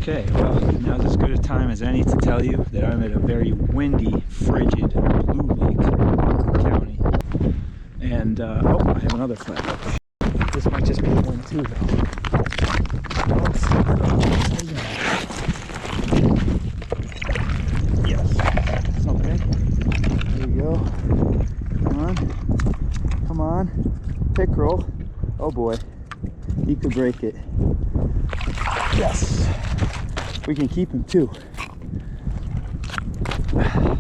Okay, well, now's as good a time as any to tell you that I'm at a very windy, frigid blue lake in Rockland County. And, oh, I have another flag. This might just be one too, though. Yes. Okay. There we go. Come on. Come on. Pickerel. Oh boy. He could break it. Yes. We can keep him too.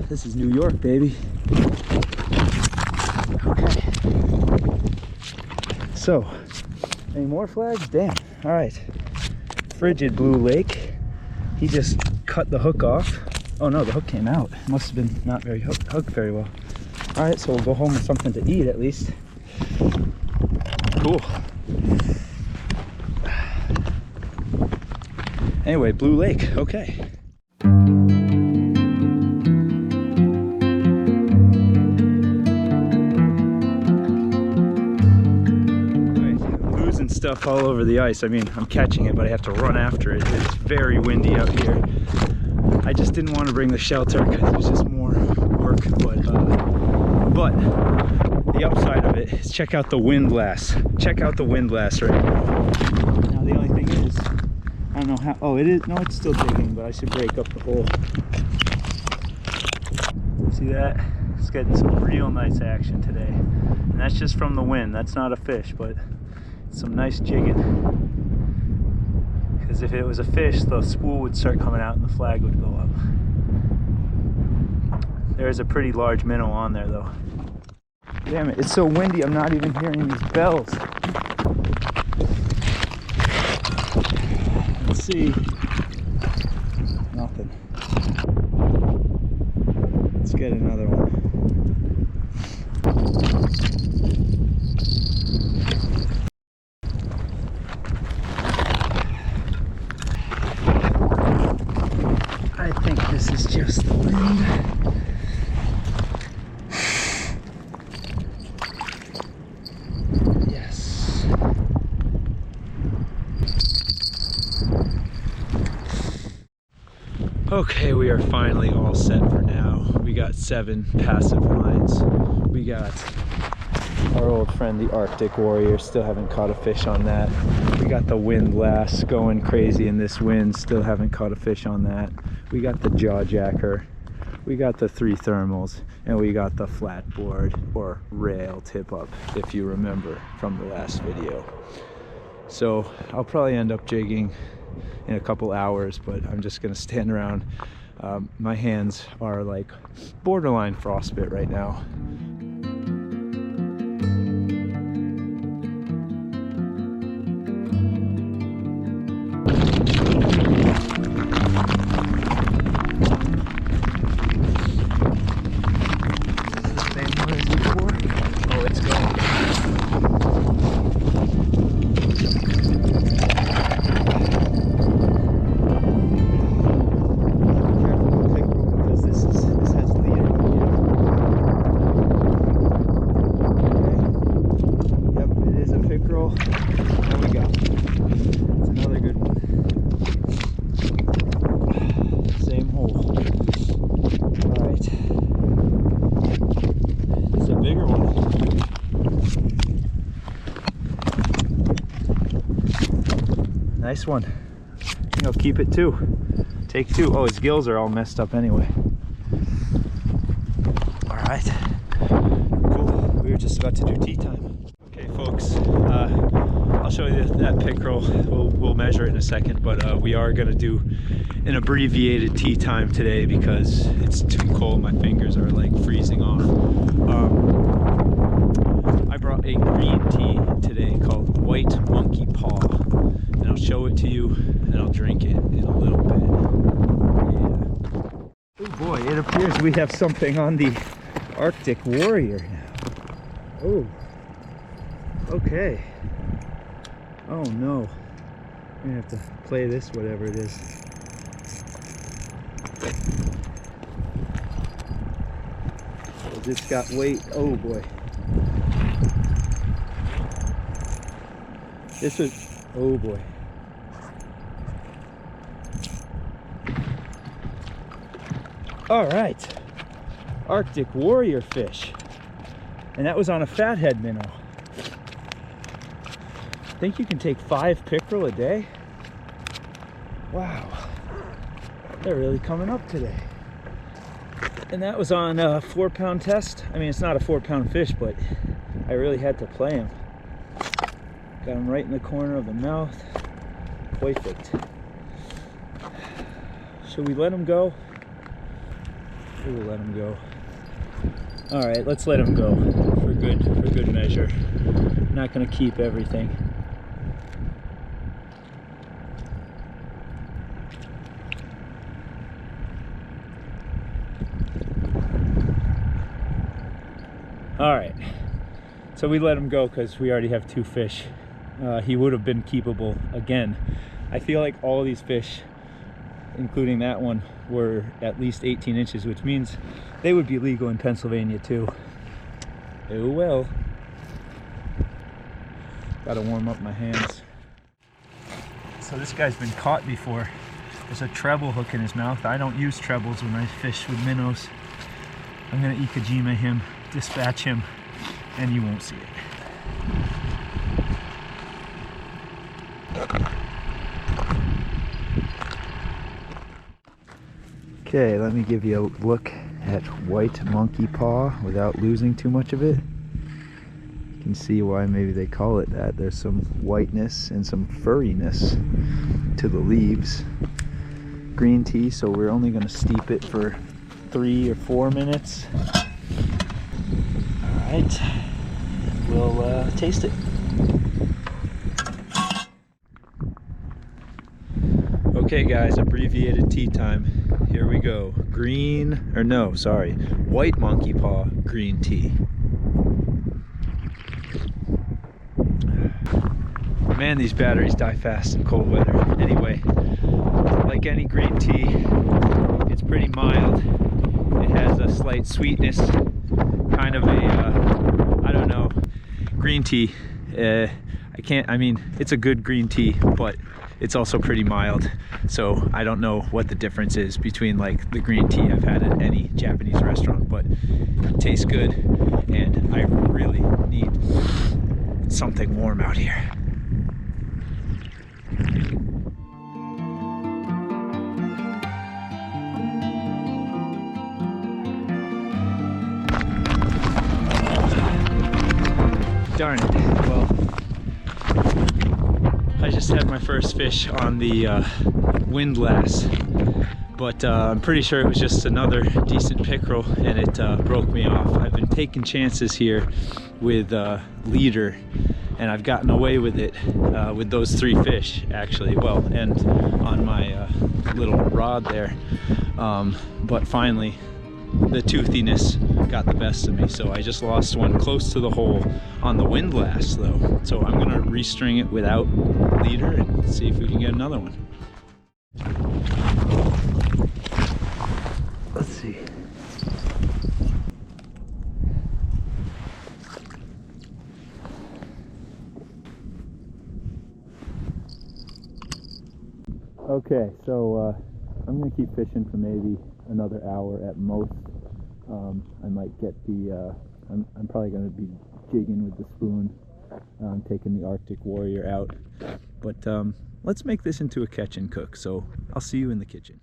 This is New York, baby. Okay. So, any more flags? Damn. All right. Frigid blue lake. He just cut the hook off. Oh no, the hook came out. Must have been not very hooked very well. All right, so we'll go home with something to eat at least. Cool. Anyway, blue lake. Okay. Stuff all over the ice. I mean, I'm catching it, but I have to run after it. It's very windy out here. I just didn't want to bring the shelter because it's just more work. But the upside of it is check out the windlass. Check out the windlass right now. Now the only thing is, I don't know how. Oh, it is. No, it's still digging, but I should break up the hole. See that? It's getting some real nice action today, and that's just from the wind. That's not a fish, but some nice jigging, because if it was a fish, the spool would start coming out and the flag would go up. There's a pretty large minnow on there though. Damn it, it's so windy I'm not even hearing these bells. Let's see. Nothing. Let's get another one. I think this is just the wind. Yes. Okay, we are finally all set for now. We got 7 passive lines. We got our old friend the Arctic Warrior, still haven't caught a fish on that. We got the Windlass going crazy in this wind, still haven't caught a fish on that. We got the jaw jacker, we got the 3 thermals, and we got the flatboard or rail tip up, if you remember from the last video. So I'll probably end up jigging in a couple hours, but I'm just gonna stand around. My hands are like borderline frostbit right now. Nice one. I think I'll keep it 2. Take 2. Oh, his gills are all messed up anyway. All right. Cool. We were just about to do tea time. Okay, folks. I'll show you that pickerel. We'll measure it in a second, but we are going to do an abbreviated tea time today because it's too cold. My fingers are like freezing off. I brought a green tea today called White Monkey Paw. And I'll show it to you, and I'll drink it in a little bit. Yeah. Oh boy, it appears we have something on the Arctic Warrior now. Oh. Okay. Oh no. I'm gonna have to play this, whatever it is. It's got weight. Oh boy. This was, oh boy. All right, Arctic warrior fish. And that was on a fathead minnow. I think you can take 5 pickerel a day. Wow, they're really coming up today. And that was on a 4-pound test. I mean, it's not a 4-pound fish, but I really had to play him. Got him right in the corner of the mouth. Perfect. Should we let him go? We will let him go. All right, let's let him go for good measure. I'm not gonna keep everything. All right, so we let him go because we already have 2 fish. He would have been keepable again. I feel like all of these fish, including that one, were at least 18 inches, which means they would be legal in Pennsylvania too. Oh well. Gotta warm up my hands. So this guy's been caught before. There's a treble hook in his mouth. I don't use trebles when I fish with minnows. I'm gonna exaggerate him, dispatch him, and you won't see it. Okay, let me give you a look at white monkey paw without losing too much of it. You can see why maybe they call it that. There's some whiteness and some furriness to the leaves. Green tea, so we're only going to steep it for 3 or 4 minutes. Alright, we'll taste it. Okay guys, abbreviated tea time. Here we go. White monkey paw green tea. Man, these batteries die fast in cold weather. Anyway, like any green tea, it's pretty mild. It has a slight sweetness, kind of a, I don't know, green tea. It's a good green tea, but it's also pretty mild. So I don't know what the difference is between like the green tea I've had at any Japanese restaurant, but it tastes good and I really need something warm out here. Darn it. Well, I just had my first fish on the Windlass, but I'm pretty sure it was just another decent pickerel and it broke me off. I've been taking chances here with leader and I've gotten away with it with those 3 fish actually, well, and on my little rod there, but finally the toothiness got the best of me, so I just lost one close to the hole on the Windlass though. So I'm gonna restring it without leader and see if we can get another one. Let's see. Okay, so I'm gonna keep fishing for maybe another hour at most. I might get the, I'm probably going to be jigging with the spoon, taking the Arctic Warrior out. But let's make this into a catch and cook, so I'll see you in the kitchen.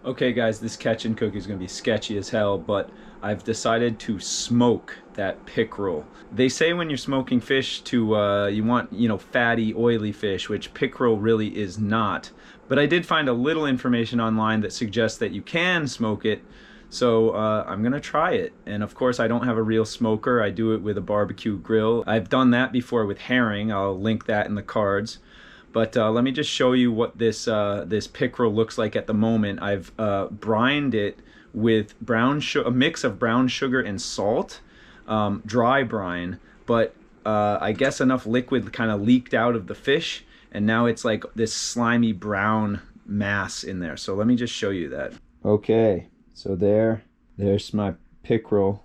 Okay guys, this catch and cook is going to be sketchy as hell, but I've decided to smoke that pickerel. They say when you're smoking fish to, you want, fatty, oily fish, which pickerel really is not. But I did find a little information online that suggests that you can smoke it, so I'm gonna try it. And of course I don't have a real smoker, I do it with a barbecue grill. I've done that before with herring, I'll link that in the cards. But let me just show you what this this pickerel looks like at the moment. I've brined it with a mix of brown sugar and salt, dry brine, but I guess enough liquid kind of leaked out of the fish, and now it's like this slimy brown mass in there. So let me just show you that. Okay, so there's my pickerel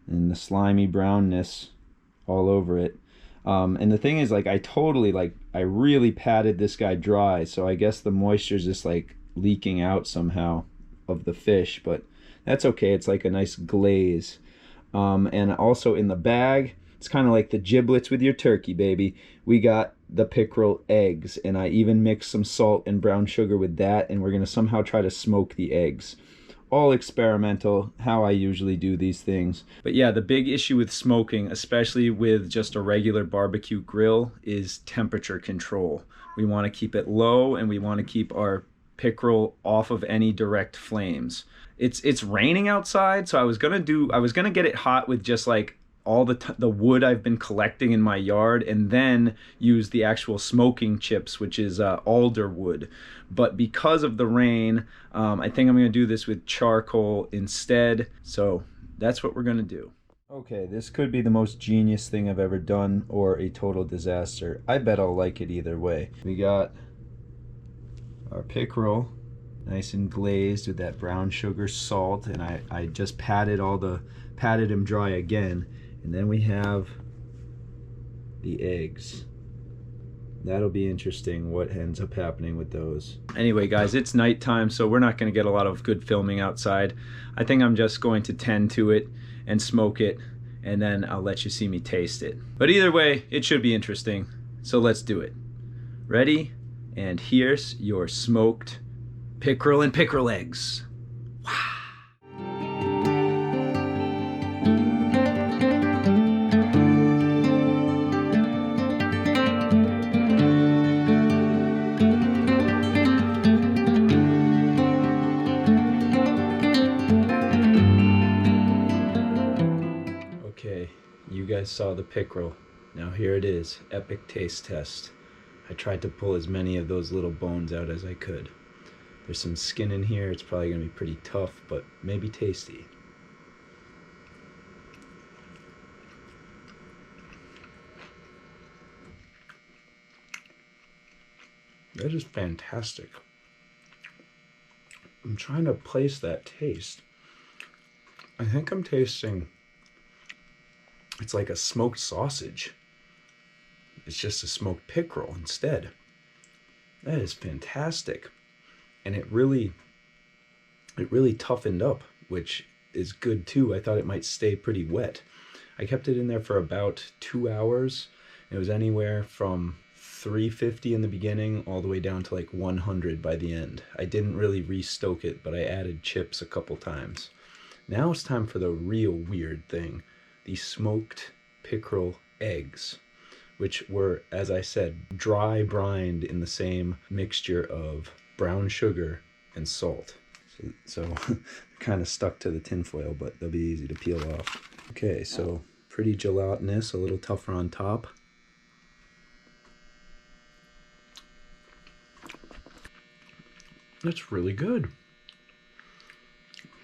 and the slimy brownness all over it. And the thing is, like, I really patted this guy dry, so I guess the moisture is just like leaking out somehow. of the fish, but that's okay. It's like a nice glaze. And also in the bag, it's kind of like the giblets with your turkey, baby. We got the pickerel eggs, and I even mixed some salt and brown sugar with that, and we're gonna somehow try to smoke the eggs. All experimental, how I usually do these things. But yeah, the big issue with smoking, especially with just a regular barbecue grill, is temperature control. We want to keep it low, and we want to keep our pickerel off of any direct flames. It's raining outside, so I was gonna get it hot with just like all the wood I've been collecting in my yard, and then use the actual smoking chips, which is alder wood. But because of the rain, I think I'm gonna do this with charcoal instead. So that's what we're gonna do. Okay, this could be the most genius thing I've ever done, or a total disaster. I bet I'll like it either way. We got our pickerel, nice and glazed with that brown sugar salt, and I just patted him dry again. And then we have the eggs. That'll be interesting what ends up happening with those. Anyway guys, it's nighttime, so we're not gonna get a lot of good filming outside. I think I'm just going to tend to it and smoke it, and then I'll let you see me taste it. But either way, it should be interesting, so let's do it. Ready? And here's your smoked pickerel and pickerel eggs. Wow. Okay, you guys saw the pickerel. Now here it is, epic taste test. I tried to pull as many of those little bones out as I could. There's some skin in here. It's probably gonna be pretty tough, but maybe tasty. That is fantastic. I'm trying to place that taste. I think I'm tasting, it's like a smoked sausage. It's just a smoked pickerel instead. That is fantastic. And it really toughened up, which is good too. I thought it might stay pretty wet. I kept it in there for about 2 hours. It was anywhere from 350 in the beginning all the way down to like 100 by the end. I didn't really re-stoke it, but I added chips a couple times. Now it's time for the real weird thing, the smoked pickerel eggs, which were, as I said, dry brined in the same mixture of brown sugar and salt. So kind of stuck to the tinfoil, but they'll be easy to peel off. Okay, so pretty gelatinous, a little tougher on top. That's really good.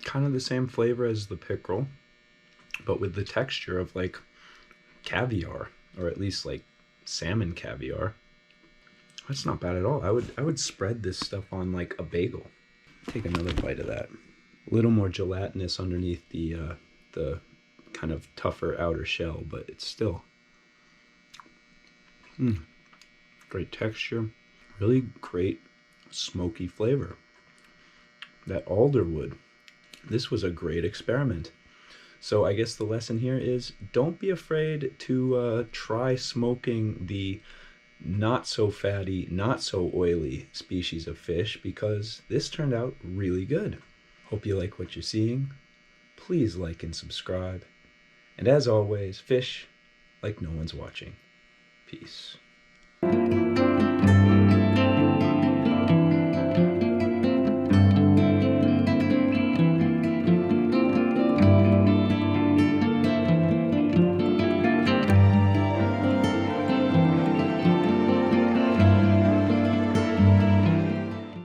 Kind of the same flavor as the pickerel, but with the texture of like caviar, or at least like salmon caviar. That's not bad at all. I would spread this stuff on like a bagel. Take another bite of that. A little more gelatinous underneath the kind of tougher outer shell, but it's still great texture. Really great smoky flavor. That alderwood. This was a great experiment. So I guess the lesson here is don't be afraid to try smoking the not so fatty, not so oily species of fish, because this turned out really good. Hope you like what you're seeing. Please like and subscribe. And as always, fish like no one's watching. Peace.